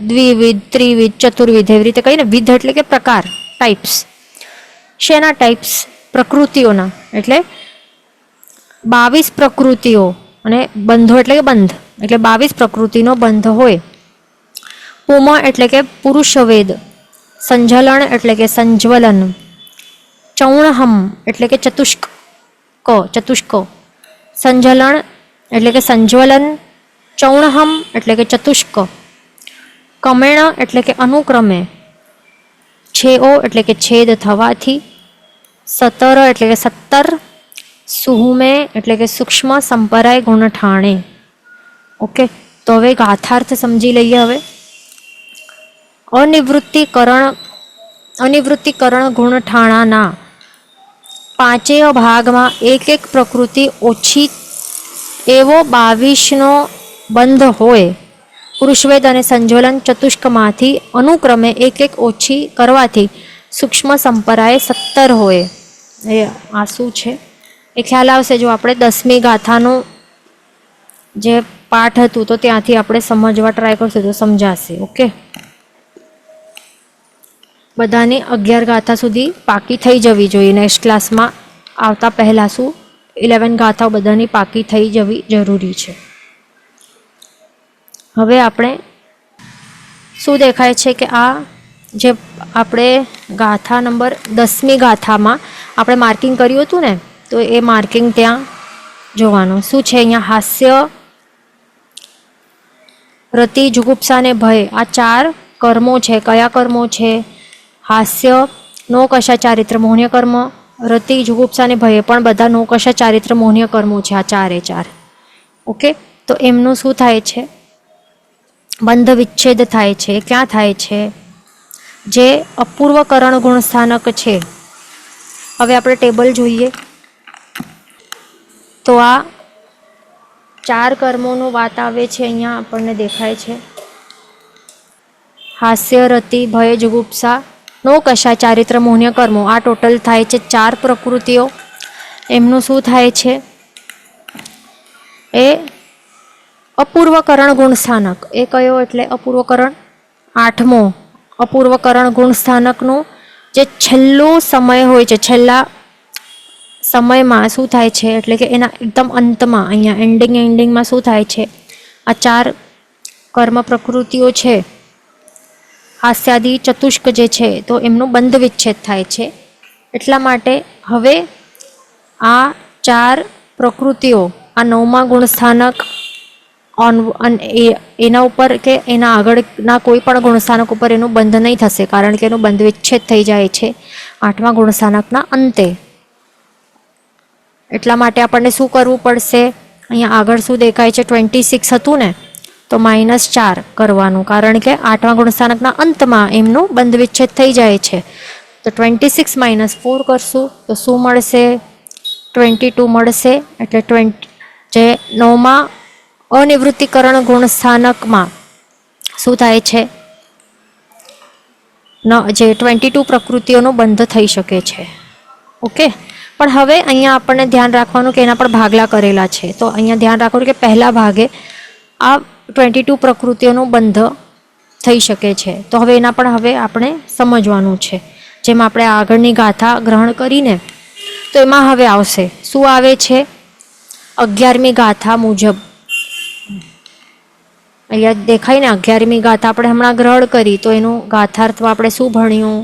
દ્વિવિધ, ત્રિવિધ, ચતુર્વિધ, એવી રીતે કહીએ ને. વિધ એટલે કે પ્રકાર, ટાઈપ્સ. શેના ટાઈપ્સ? પ્રકૃતિઓના. એટલે 22 પ્રકૃતિઓ, અને બંધો એટલે કે બંધ, એટલે 22 પ્રકૃતિનો બંધ હોય. પુમ એટલે કે પુરુષવેદ, સંજલન એટલે કે સંજ્વલન, ચૌણહમ એટલે કે ચતુષ્ક, સંજલન એટલે કે સંજ્વલન, ચૌણહમ એટલે કે ચતુષ્ક, કમેણ એટલે કે અનુક્રમે, છેઓ એટલે કે છેદ થવાથી, સતર એટલે કે 17, સુહુમે એટલે કે સૂક્ષ્મ સંપરાય ગુણઠાણે. ઓકે, તો હવે ગાથાર્થ સમજી લઈએ. હવે અનિવૃત્તિકરણ ગુણઠાણાના 5 ભાગમાં એક એક પ્રકૃતિ ઓછી એવો 22નો બંધ હોય. પુરુષવેદ અને સંજ્વલન ચતુષ્કમાંથી અનુક્રમે એક એક ઓછી કરવાથી સૂક્ષ્મ સંપરાય 17 હોય. એ આ શું છે એ ખ્યાલ આવશે જો આપણે 10મી ગાથાનું જે પાઠ હતું તો ત્યાંથી આપણે સમજવા ટ્રાય કરશું તો સમજાશે. ઓકે, બધાની 11 ગાથા સુધી પાકી થઈ જવી જોઈએ. નેક્સ્ટ ક્લાસમાં આવતા પહેલાં શું 11 ગાથાઓ બધાની પાકી થઈ જવી જરૂરી છે. હવે આપણે શું દેખાય છે કે આ જે આપણે ગાથા નંબર 10મી ગાથામાં આપણે માર્કિંગ કર્યું હતું ને, તો એ માર્કિંગ ત્યાં જોવાનું શું છે. અહીંયા હાસ્ય, રતિ, જુગુપ્સા ને ભય, આ 4 કર્મો છે. કયા કર્મો છે? હાસ્ય, નો કશા ચારિત્ર મોહનીય કર્મ, રતિ, જુગુપ્સા ને ભય પણ બધા નો કશા ચારિત્ર મોહનીય કર્મો છે. આ 4 ઓકે. તો એમનું શું થાય છે? બંધ વિચ્છેદ થાય છે. ક્યાં થાય છે? જે અપૂર્વ કરણ ગુણ સ્થાનક છે. હવે આપણે ટેબલ જોઈએ તો આ 4 કર્મોનું વાત આવે છે. અહીંયા આપણને દેખાય છે હાસ્ય, રતિ, ભય, જુગુપ્સા, નો કશા ચારિત્ર મોહનીય કર્મો. આ ટોટલ થાય છે 4 પ્રકૃતિઓ. એમનું શું થાય છે? એ અપૂર્વકરણ ગુણ સ્થાનક. એ કયો એટલે અપૂર્વકરણ? 8મો અપૂર્વકરણ ગુણ સ્થાનકનું જે છેલ્લો સમય હોય છે, છેલ્લા સમયમાં શું થાય છે એટલે કે એના એકદમ અંતમાં, અહીંયા એન્ડિંગમાં શું થાય છે? આ 4 કર્મ પ્રકૃતિઓ છે, હાસ્યાદિ ચતુષ્ક જે છે, તો એમનું બંધ વિચ્છેદ થાય છે. એટલા માટે હવે આ 4 પ્રકૃતિઓ આ 9મા ગુણ સ્થાનક એના ઉપર કે એના આગળના કોઈ પણ ગુણસ્થાનક ઉપર એનું બંધ નહીં થશે, કારણ કે એનું બંધ વિચ્છેદ થઈ જાય છે 8મા ગુણસ્થાનકના અંતે. એટલા માટે આપણને શું કરવું પડશે? અહીંયા આગળ શું દેખાય છે? 26 હતું ને, તો -4 કરવાનું, કારણ કે 8મા ગુણસ્થાનકના અંતમાં એમનું બંધ વિચ્છેદ થઈ જાય છે. તો 26 - 4 કરશું તો શું મળશે? 22 મળશે. એટલે જે 9મા અનિવૃત્તિકરણ ગુણ સ્થાનકમાં શું થાય છે? જે 22 પ્રકૃતિઓનો બંધ થઈ શકે છે. ઓકે. પણ હવે અહીંયા આપણને ધ્યાન રાખવાનું કે એના પર ભાગલા કરેલા છે. તો અહીંયા ધ્યાન રાખવાનું કે પહેલા ભાગે આ 22 પ્રકૃતિઓનો બંધ થઈ શકે છે. તો હવે એના પણ હવે આપણે સમજવાનું છે. જેમ આપણે આગળની ગાથા ગ્રહણ કરીને તો એમાં હવે આવશે શું આવે છે? 11મી ગાથા મુજબ અહીંયા દેખાય ને, 11મી ગાથા આપણે હમણાં ગ્રહણ કરી તો એનું ગાથાર્થમાં આપણે શું ભણ્યું?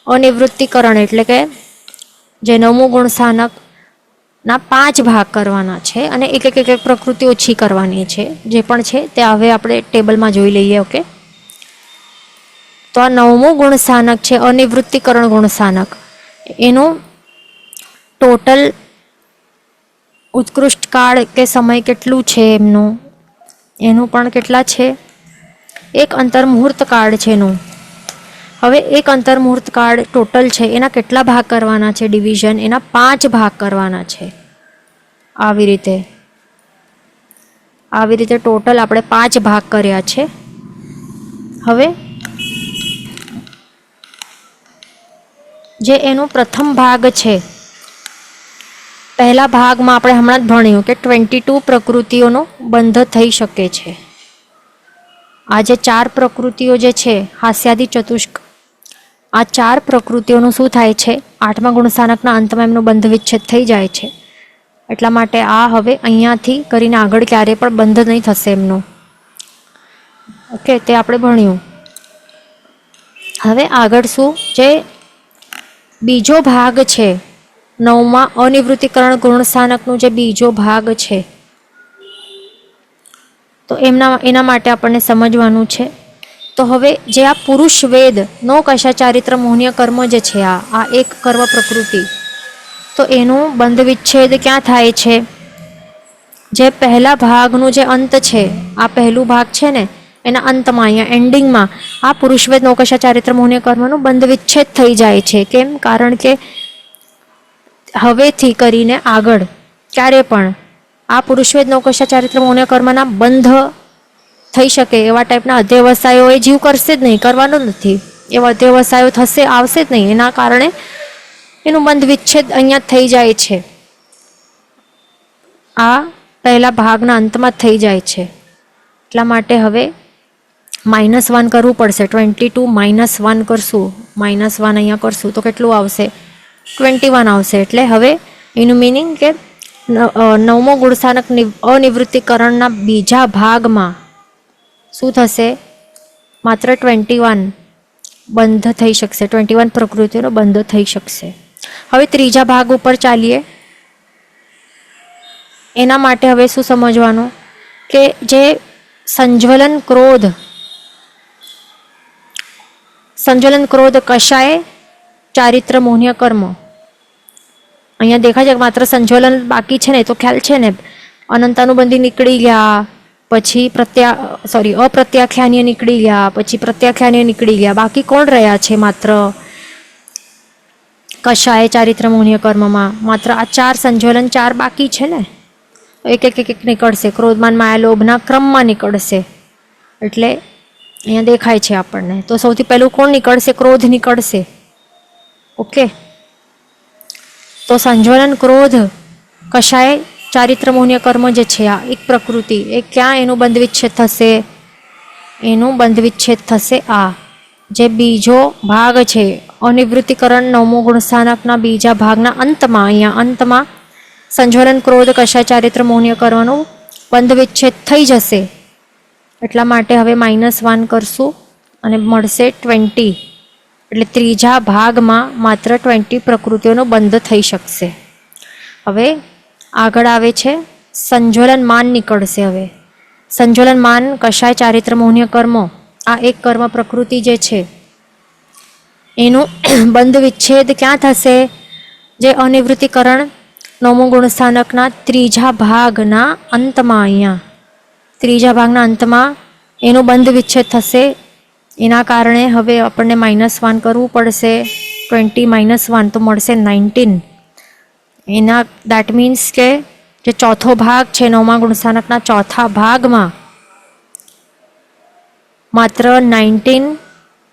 અનિવૃત્તિકરણ એટલે કે જે 9મું ગુણ સ્થાનકના 5 ભાગ કરવાના છે અને એક પ્રકૃતિ ઓછી કરવાની છે. જે પણ છે તે હવે આપણે ટેબલમાં જોઈ લઈએ. ઓકે. તો આ 9મું ગુણ સ્થાનક છે અનિવૃત્તિકરણ ગુણ સ્થાનક. એનું ટોટલ ઉત્કૃષ્ટ કાળ કે સમય કેટલું છે એનું પણ કેટલા છે? એક અંતર્મુહૂર્ત કાળ છે એનું. હવે એક અંતર્મુહૂર્ત કાળ ટોટલ છે, એના કેટલા ભાગ કરવાના છે? ડિવિઝન એના 5 ભાગ કરવાના છે. આવી રીતે ટોટલ આપણે 5 ભાગ કર્યા છે. હવે જે એનો પ્રથમ ભાગ છે, પહેલા ભાગમાં આપણે હમણાં જ ભણ્યું કે 22 પ્રકૃતિઓનો બંધ થઈ શકે છે. આ જે 4 પ્રકૃતિઓ જે છે હાસ્યાદિ ચતુષ્ક, આ 4 પ્રકૃતિઓનું શું થાય છે? 8મા ગુણસ્થાનકના અંતમાં એમનો બંધ વિચ્છેદ થઈ જાય છે. એટલા માટે આ હવે અહીંયાથી કરીને આગળ ક્યારે પણ બંધ નહીં થશે એમનો. ઓકે. તે આપણે ભણ્યું. હવે આગળ શું? જે બીજો ભાગ છે 9મા અનિવૃત્તિકરણ ગુણસ્થાનકનું જે બીજો ભાગ છે, તો એના માટે આપણને સમજવાનું છે. તો હવે જે આ પુરુષ વેદ નો કશા ચારિત્ર મોહનીય કર્મ જે છે, આ એક કર્મ પ્રકૃતિ, તો એનું બંધ વિચ્છેદ ક્યાં થાય છે? જે પહેલા ભાગનું જે અંત છે, આ પહેલું ભાગ છે ને, એના અંતમાં અહીંયા એન્ડિંગમાં આ પુરુષવેદ નો કશા ચારિત્ર મોહનીય કર્મનું બંધ વિચ્છેદ થઈ જાય છે. કેમ? કારણ કે હવેથી કરીને આગળ ક્યારે પણ આ પુરુષવેદ નો કશા ચારિત્ર મોહનીય કર્મના બંધ થઈ શકે એવા ટાઈપના અધ્યવસાયો એ જીવ કરશે જ નહીં, કરવાનો નથી. એવા અધ્યવસાયો આવશે જ નહીં. એના કારણે એનું બંધ વિચ્છેદ અહીંયા થઈ જાય છે. આ પહેલા ભાગના અંતમાં થઈ જાય છે. એટલા માટે હવે -1 કરવું પડશે. 22 - 1 કરશું, -1 અહીંયા કરશું તો કેટલું આવશે? 21 આવશે. એટલે હવે એનું મિનિંગ કે નવમો ગુણસ્થાનક અનિવૃત્તિકરણના બીજા ભાગમાં શું થશે? માત્ર 21 બંધ થઈ શકશે. 21 પ્રકૃતિઓનો બંધ થઈ શકશે. હવે ત્રીજા ભાગ ઉપર ચાલીએ. એના માટે હવે શું સમજવાનું કે જે સંજ્વલન ક્રોધ કશાય ચારિત્ર મોહ્ય કર્મ, અહીંયા દેખાય છે કે માત્ર સંજ્વલન બાકી છે ને, તો ખ્યાલ છે ને, અનંતાનુબંધી નીકળી ગયા, પછી અપ્રત્યાખ્યાનીય નીકળી ગયા, પછી પ્રત્યાખ્યાનીય નીકળી ગયા, બાકી કોણ રહ્યા છે? માત્ર કશાય ચારિત્ર મોહ્ય કર્મમાં માત્ર આ 4 સંજ્વલન 4 બાકી છે ને. એક નીકળશે. ક્રોધમાન માયા લોભના ક્રમમાં નીકળશે. એટલે અહીંયા દેખાય છે આપણને. તો સૌથી પહેલું કોણ નીકળશે? ક્રોધ નીકળશે. ઓકે, તો સંજ્વલન ક્રોધ કશાય ચારિત્ર મોહ્ય કર્મ જે છે, આ એક પ્રકૃતિ, એ ક્યાં એનું બંધ વિચ્છેદ થશે? એનું બંધ વિચ્છેદ થશે આ જે બીજો ભાગ છે, અનિવૃત્તિકરણ નવમો ગુણસ્થાનકના બીજા ભાગના અંતમાં. અહીંયા અંતમાં સંજ્વલન ક્રોધ કશાય ચારિત્ર મોહ્ય કર્મનું બંધ વિચ્છેદ થઈ જશે. એટલા માટે હવે -1 કરશું અને મળશે 20. એટલે ત્રીજા ભાગમાં માત્ર 20 પ્રકૃતિઓનો બંધ થઈ શકશે. હવે આગળ આવે છે સંજ્વલન માન નીકળશે. હવે સંજ્વલન માન કશાય ચારિત્ર મોહ્ય કર્મો, આ એક કર્મ પ્રકૃતિ જે છે એનું બંધ વિચ્છેદ ક્યાં થશે? જે અનિવૃત્તિકરણ નવમો ગુણસ્થાનકના ત્રીજા ભાગના અંતમાં, અહીંયા ત્રીજા ભાગના અંતમાં એનું બંધ વિચ્છેદ થશે. એના કારણે હવે આપણને -1 કરવું પડશે. 20 -1 તો મળશે 19. એના દેટ મીન્સ કે જે ચોથો ભાગ છે નવમા ગુણસ્થાનકના ચોથા ભાગમાં માત્ર 19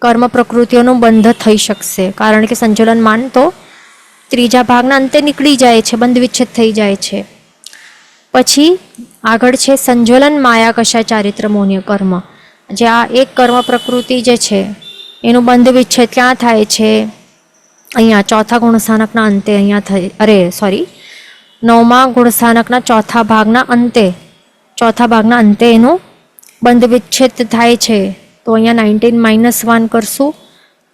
કર્મ પ્રકૃતિઓનું બંધ થઈ શકશે. કારણ કે સંજ્વલન માન તો ત્રીજા ભાગના અંતે નીકળી જાય છે, બંધ વિચ્છેદ થઈ જાય છે. પછી આગળ છે સંજ્વલન માયા કશાય ચારિત્ર મોહ્ય કર્મ. જે આ એક કર્મ પ્રકૃતિ જે છે એનું બંધ વિચ્છેદ ક્યાં થાય છે? અહીંયા ચોથા ગુણસ્થાનકના અંતે. નવમા ગુણસ્થાનકના ચોથા ભાગના અંતે એનું બંધ વિચ્છેદ થાય છે. તો અહીંયા 19 -1 કરશું.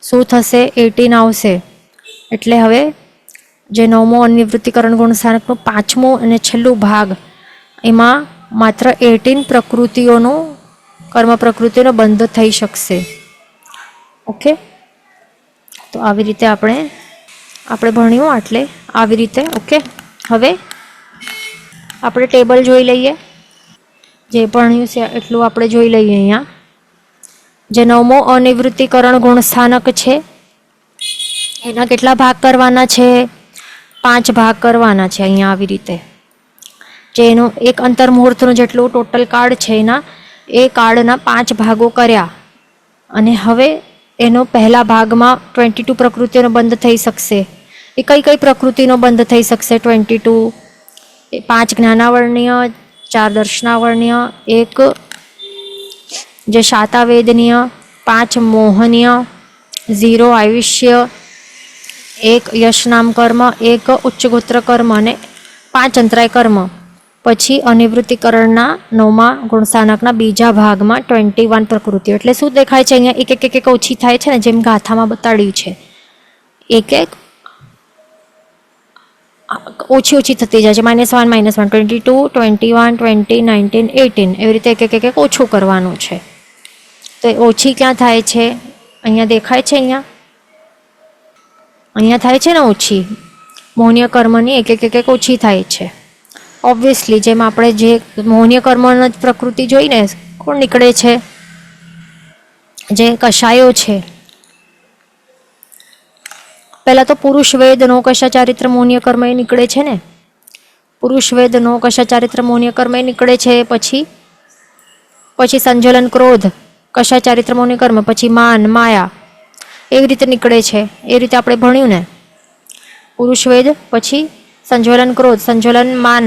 શું થશે? 18 આવશે. એટલે હવે જે નવમો અનિવૃત્તિકરણ ગુણસ્થાનકનું પાંચમું અને છેલ્લું ભાગ, એમાં માત્ર 18 પ્રકૃતિઓનું કર્મ પ્રકૃતિનો બંધ થઈ શકશે. ઓકે, તો આવી રીતે આપણે ભણ્યું આટલે આવી રીતે. ઓકે, હવે આપણે ટેબલ જોઈ લઈએ. જે ભણ્યું છે એટલું આપણે જોઈ લઈએ. અહીંયા જે નવમો અનિવૃત્તિકરણ ગુણસ્થાનક છે એના કેટલા ભાગ કરવાના છે? 5 ભાગ કરવાના છે. અહીંયા આવી રીતે જે એનું એક અંતર્મુહૂર્તનું જેટલું ટોટલ કાર્ડ છે એના એ કાર્ડના 5 ભાગો કર્યા. અને હવે એનો પહેલા ભાગમાં 22 પ્રકૃતિઓનો બંધ થઈ શકશે. એ કઈ પ્રકૃતિનો બંધ થઈ શકશે? 22. 5 જ્ઞાનાવર્ણ્ય, 4 દર્શનાવર્ણ્ય, 1 જે શાતાવેદનીય, 5 મોહનીય, 0 આયુષ્ય, 1 યશનામ કર્મ, 1 ઉચ્ચગોત્ર કર્મ અને 5 અંતરાય કર્મ. પછી અનિવૃત્તિકરણના નવમા ગુણસ્થાનકના બીજા ભાગમાં 21 પ્રકૃતિઓ. એટલે શું દેખાય છે અહીંયા? એક ઓછી થાય છે ને, જેમ ગાથામાં બતાડ્યું છે. એક ઓછી થતી જાય છે. -1 22 21 20 19 18 એવી રીતે એક ઓછું કરવાનું છે. તો એ ઓછી ક્યાં થાય છે? અહીંયા દેખાય છે. અહીંયા થાય છે ને ઓછી. મોહનીય કર્મની એક ઓછી થાય છે. ઓબ્વિયસલી જેમ આપણે જે મોહનીય કર્મની જ પ્રકૃતિ જોઈને કોણ નીકળે છે? જે કશાયો છે. પહેલા તો પુરુષ વેદ નો કશા ચારિત્ર મોહનીય કર્મ એ નીકળે છે ને. પુરુષ વેદ નો કશા ચારિત્ર મોહનીય કર્મ એ નીકળે છે. પછી સંજ્વલન ક્રોધ કશા ચારિત્ર મોહનીય કર્મ, પછી માન માયા એવી રીતે નીકળે છે. એ રીતે આપણે ભણ્યું ને. પુરુષ વેદ, પછી સંજ્વલન ક્રોધ, સંજ્વલન માન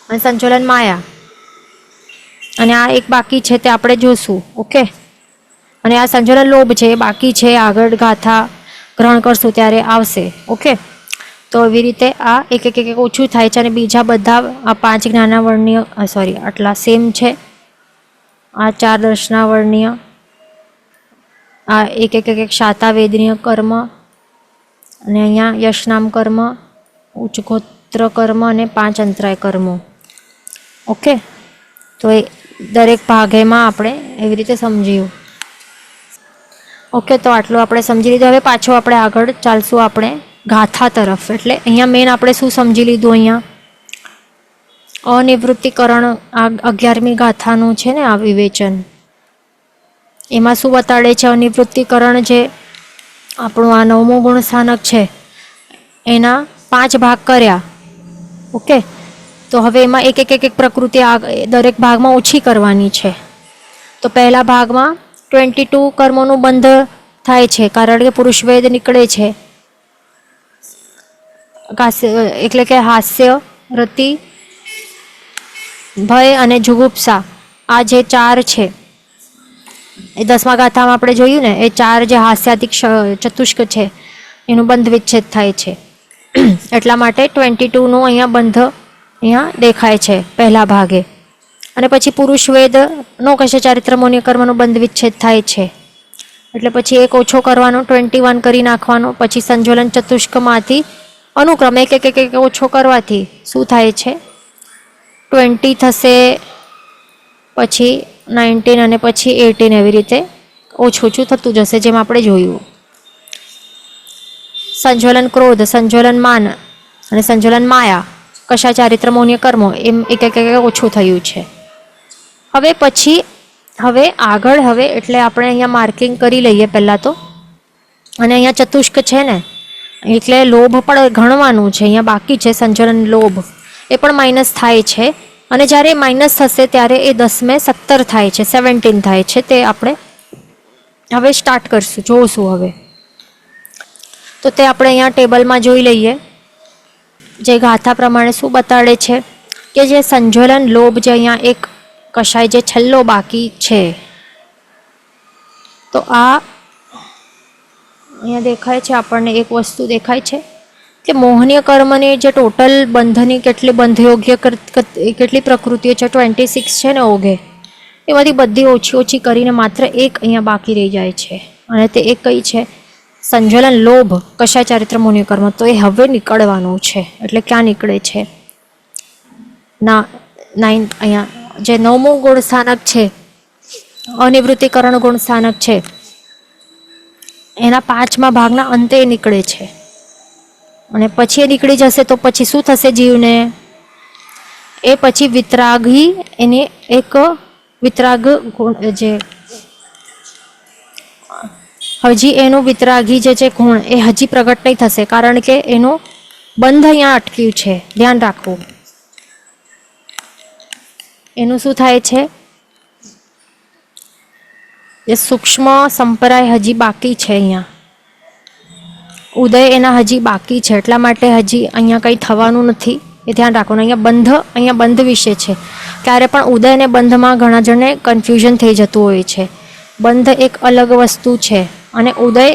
અને સંજ્વલન માયા. અને આ એક બાકી છે તે આપણે જોશું. ઓકે, અને આ સંજ્વલન લોભ છે, બાકી છે આગળ ગાથા. ગ્રહણ કરશું ત્યારે આવશે. ઓકે, તો એવી રીતે આ એક એક એક ઓછું થાય છે અને બીજા બધા આ 5 જ્ઞાના વર્ણ્ય આટલા સેમ છે. આ 4 દર્શના વર્ણ્ય, આ એક એક એક શાતાવેદનીય કર્મ, અને અહીંયા યશનામ કર્મ, ઉચ્ચગોત્ર કર્મ અને 5 અંતરાય કર્મો. ઓકે, તો એ દરેક ભાગેમાં આપણે એવી રીતે સમજ્યું. ઓકે, તો આટલું આપણે સમજી લીધું. હવે પાછું આપણે આગળ ચાલશું આપણે ગાથા તરફ. એટલે અહીંયા મેન આપણે શું સમજી લીધું, અહીંયા અનિવૃત્તિકરણ આ 11મી ગાથાનું છે ને આ વિવેચન. એમાં શું બતાડે છે, અનિવૃત્તિકરણ જે આપણું આ 9મું ગુણ સ્થાનક છે એના 5 ભાગ કર્યા. ઓકે, તો હવે એમાં એક એક એક પ્રકૃતિ દરેક ભાગમાં ઓછી કરવાની છે. તો પહેલા ભાગમાં 22 કર્મોનું બંધ થાય છે, કારણ કે પુરુષવેદ નીકળે છે. એટલે કે હાસ્ય, રતિ, ભય અને જુગુપ્સા, આ જે 4 છે એ 10મા ગાથામાં આપણે જોયું ને, એ 4 જે હાસ્યાદિક ચતુષ્ક છે એનું બંધ વિચ્છેદ થાય છે. એટલા માટે 22નું અહીંયા બંધ અહીંયા દેખાય છે પહેલા ભાગે. અને પછી પુરુષવેદનો કશે ચારિત્ર મૌન્ય કર્મનો બંધ વિચ્છેદ થાય છે. એટલે પછી એક ઓછો કરવાનો, 21 કરી નાખવાનો. પછી સંજ્વલન ચતુષ્કમાંથી અનુક્રમે એક એક એક ઓછો કરવાથી શું થાય છે, 20 થશે, પછી 19 અને પછી 18, એવી રીતે ઓછું ઓછું થતું જશે, જેમ આપણે જોયું. સંજ્વલન ક્રોધ, સંજ્વલન માન અને સંજ્વલન માયા, કશા ચારિત્ર મૌન્ય કર્મો, એમ એક એક એક ઓછું થયું છે. હવે આગળ એટલે આપણે અહીંયા માર્કિંગ કરી લઈએ પહેલાં તો. અને અહીંયા ચતુષ્ક છે ને, એટલે લોભ પણ ગણવાનું છે. અહીંયા બાકી છે સંજ્વલન લોભ, એ પણ માઇનસ થાય છે. અને જ્યારે માઇનસ થશે ત્યારે એ 10મે 17 થાય છે, 17 થાય છે. તે આપણે હવે સ્ટાર્ટ કરશું, જોઈશું હવે. તો તે આપણે અહીંયા ટેબલમાં જોઈ લઈએ. જે ગાથા પ્રમાણે શું બતાડે છે કે જે સંજ્વલન લોભ જે અહીંયા એક કશાય જે છેલ્લો બાકી છે, તો આ અહીંયા દેખાય છે આપણને, એક વસ્તુ દેખાય છે કે મોહનીય કર્મની જે ટોટલ બંધની કેટલી પ્રકૃતિઓ છે, 26 છે ને ઓઘે, એમાંથી બધી ઓછી ઓછી કરીને માત્ર એક અહીંયા બાકી રહી જાય છે. અને તે એક કઈ છે, સંજ્વલન લોભ, કશા ચારિત્ર મૌન્ય કર્મ. તો એ હવે નીકળવાનું છે. એટલે ક્યાં નીકળે છે, અહીંયા જે 9મું ગુણ સ્થાનક છે, અનિવૃત્તિકરણ ગુણ સ્થાનક છે, એના 5મા ભાગના અંતે નીકળે છે. અને પછી એ નીકળી જશે તો પછી શું થશે જીવને, એ પછી વિતરાગી, એને એક વિતરાગ ગુણ જે હજી એનું વિતરાગી જે ગુણ એ હજી પ્રગટ નહીં થશે, કારણ કે એનું બંધ અહીંયા અટક્યું છે. ધ્યાન રાખવું. એનું શું થાય છે, એ સૂક્ષ્મ સંપ્રાય હજી બાકી છે. અહીંયા ઉદય એના હજી બાકી છે, એટલા માટે હજી અહીંયા કંઈ થવાનું નથી, એ ધ્યાન રાખવાનું. અહીંયા બંધ વિશે છે. ક્યારે પણ ઉદય અને બંધમાં ઘણા જણને કન્ફ્યુઝન થઈ જતું હોય છે. બંધ એક અલગ વસ્તુ છે અને ઉદય,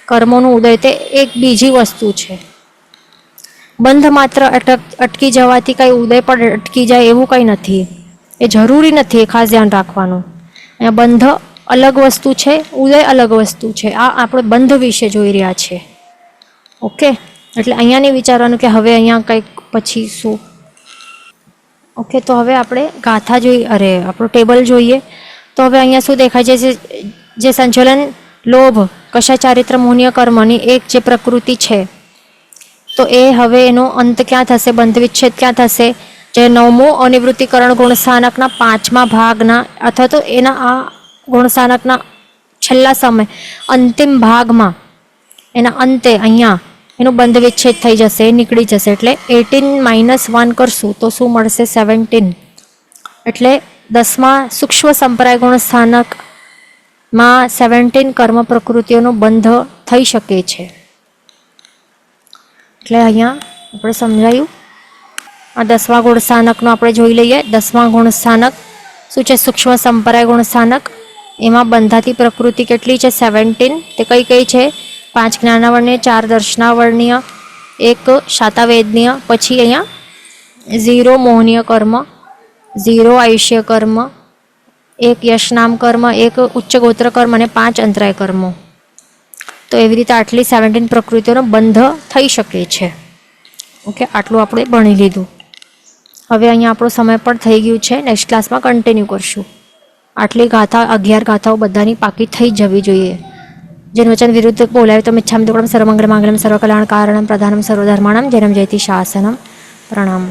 કર્મોનું ઉદય, તે એક બીજી વસ્તુ છે. બંધ માત્ર અટકી જવાથી કંઈ ઉદય પણ અટકી જાય એવું કંઈ નથી, એ જરૂરી નથી. એ ખાસ ધ્યાન રાખવાનું. અહીંયા બંધ અલગ વસ્તુ છે, ઉદય અલગ વસ્તુ છે. આ આપણે બંધ વિશે જોઈ રહ્યા છે. ઓકે, એટલે અહીંયા નહીં વિચારવાનું કે હવે અહીંયા કંઈક પછી શું. ઓકે, તો હવે આપણે ગાથા આપણું ટેબલ જોઈએ. તો હવે અહીંયા શું દેખાય છે, જે સંજ્વલન લોભ, કશા ચારિત્ર મૌન્ય કર્મની એક જે પ્રકૃતિ છે, તો એ હવે એનો અંત ક્યાં થશે, બંધ વિચ્છેદ ક્યાં થશે, જે 9મું અનિવૃત્તિકરણ ગુણસ્થાનકના 5મા ભાગના, અથવા તો એના આ ગુણસ્થાનકના છેલ્લા સમય અંતિમ ભાગમાં, એના અંતે અહીંયા એનું બંધ વિચ્છેદ થઈ જશે, નીકળી જશે. એટલે 18 - 1 કરશું તો શું મળશે, 17. એટલે 10મા સૂક્ષ્મ સંપ્રાય ગુણ સ્થાનકમાં 17 કર્મ પ્રકૃતિઓનો બંધ થઈ શકે છે. એટલે અહીંયા આપણે સમજાયું. આ 10મા ગુણ સ્થાનકનો આપણે જોઈ લઈએ. 10મા ગુણ સ્થાનક શું છે, સૂક્ષ્મ સંપ્રાય ગુણ સ્થાનક. એમાં બંધાતી પ્રકૃતિ કેટલી છે, 17. તે કઈ કઈ છે, 5 જ્ઞાનાવર્ણીય, 4 દર્શનાવર્ણીય, 1 શાતાવેદનીય, પછી અહીંયા 0 મોહનીય કર્મ, 0 આયુષ્ય કર્મ, 1 યશનામ કર્મ, 1 ઉચ્ચ ગોત્ર કર્મ અને 5 અંતરાય કર્મો. તો એવી રીતે આટલી 17 પ્રકૃતિઓનો બંધ થઈ શકે છે. ઓકે, આટલું આપણે ભણી લીધું. હવે અહીંયા આપણો સમય પણ થઈ ગયું છે. નેક્સ્ટ ક્લાસમાં કન્ટિન્યુ કરશું. આટલી ગાથા 11 ગાથાઓ બધાની પાકી થઈ જવી જોઈએ. જેન વચન વિરુદ્ધ બોલાવે તો મિચ્છામિ દુક્કડમ સર્વમંગલ માંગલમ સર્વકલ્યાણ કારણમ પ્રધાનમ સર્વધર્માણમ જૈનમ જયતિ શાસનમ. પ્રણામ.